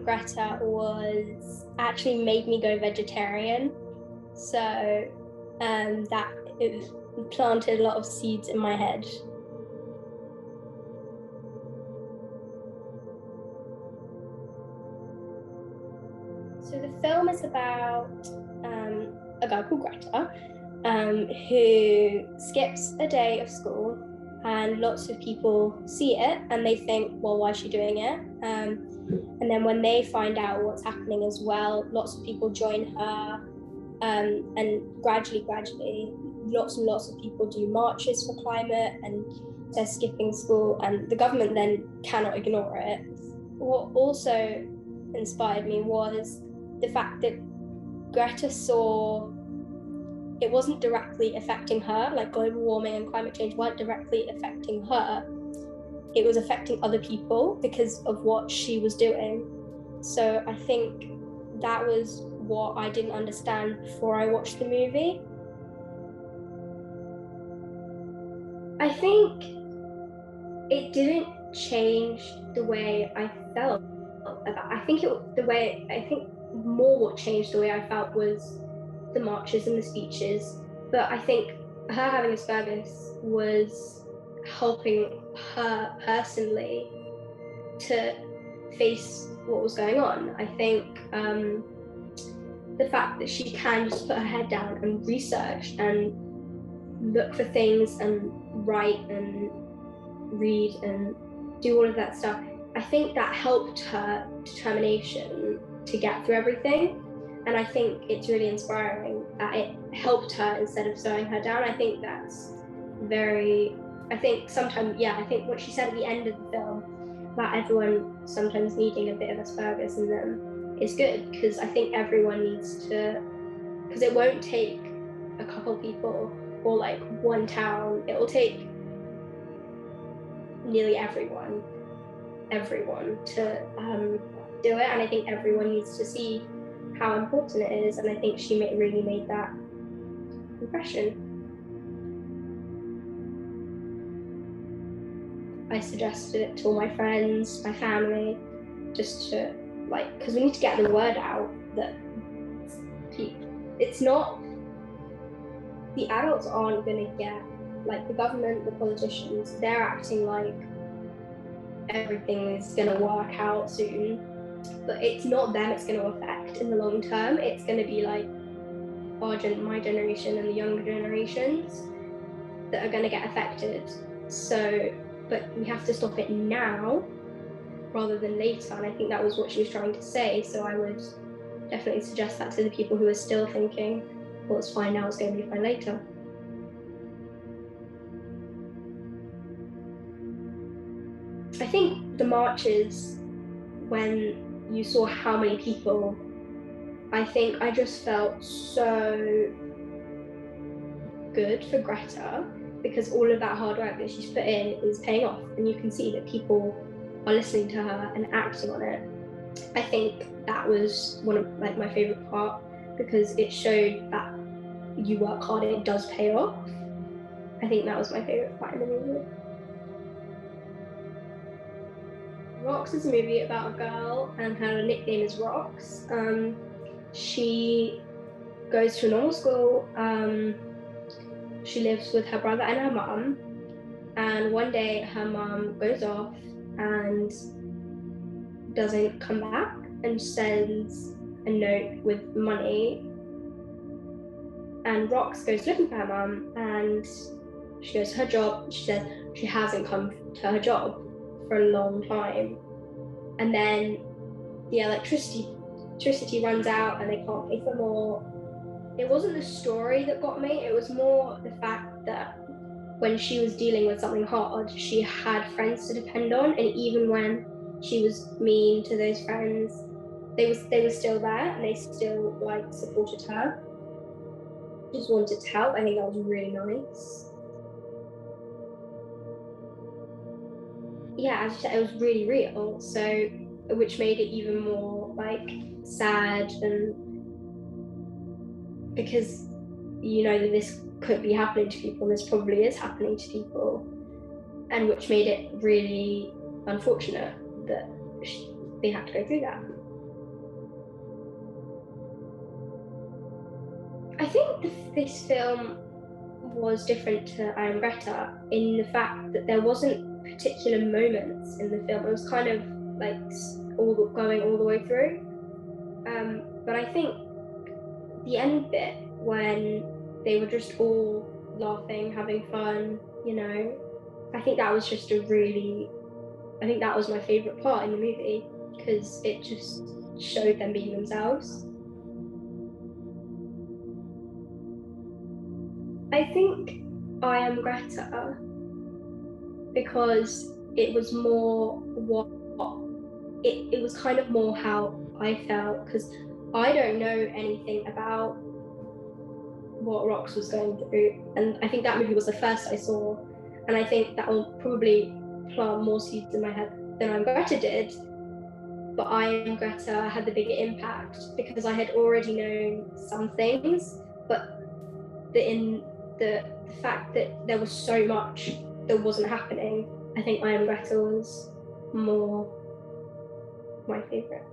Greta was actually made me go vegetarian. So that it planted a lot of seeds in my head. So the film is about a girl called Greta who skips a day of school, and lots of people see it and they think, well, why is she doing it? And then when they find out what's happening as well, lots of people join her, and gradually, lots and lots of people do marches for climate, and they're skipping school, and the government then cannot ignore it. What also inspired me was the fact that Greta saw it wasn't directly affecting her, like global warming and climate change weren't directly affecting her. It was affecting other people because of what she was doing. So I think that was what I didn't understand before I watched the movie. I think it didn't change the way I felt about. I think more what changed the way I felt was the marches and the speeches. But I think her having Asperger's was helping her personally to face what was going on. I think the fact that she can just put her head down and research and look for things and write and read and do all of that stuff, I think that helped her determination to get through everything. And I think it's really inspiring that it helped her instead of slowing her down. I think that's I think what she said at the end of the film about everyone sometimes needing a bit of Asperger's in them is good, because I think everyone needs to, because it won't take a couple people or like one town, it will take nearly everyone to do it. And I think everyone needs to see how important it is, and I think she really made that impression. I suggested it to all my friends, my family, just to because we need to get the word out that it's not, the adults aren't going to get, the government, the politicians, they're acting like everything is going to work out soon, but it's not them it's going to affect in the long term. It's going to be my generation and the younger generations that are going to get affected. So, but we have to stop it now rather than later, and I think that was what she was trying to say. So I would definitely suggest that to the people who are still thinking, well, it's fine now, it's going to be fine later. I think the marches, when you saw how many people, I think I just felt so good for Greta, because all of that hard work that she's put in is paying off, and you can see that people are listening to her and acting on it. I think that was one of my favorite part, because it showed that you work hard and it does pay off. I think that was my favorite part in the movie. Rox is a movie about a girl, and her nickname is Rox. She goes to a normal school. She lives with her brother and her mum, and one day her mum goes off and doesn't come back, and sends a note with money, and Rox goes looking for her mum, and she goes to her job. She says she hasn't come to her job for a long time, and then the electricity runs out and they can't pay for more. It wasn't the story that got me, it was more the fact that when she was dealing with something hard, she had friends to depend on, and even when she was mean to those friends, they were still there, and they still supported her, just wanted to help. I think that was really nice. Yeah, as you said, it was really real, so which made it even more sad, and because you know that this could be happening to people, and this probably is happening to people, and which made it really unfortunate that they had to go through that. I think this film was different to I Am Greta in the fact that there wasn't particular moments in the film. It was kind of like going all the way through. But I think the end bit when they were just all laughing, having fun, I think that was just I think that was my favourite part in the movie because it just showed them being themselves. I think I Am Greta because it was more what it was kind of more how I felt because I don't know anything about what Rox was going through, and I think that movie was the first I saw, and I think that will probably plant more seeds in my head than I Am Greta did. But I Am Greta had the bigger impact because I had already known some things, but the fact that there was so much that wasn't happening, I think I Am Greta was more my favourite.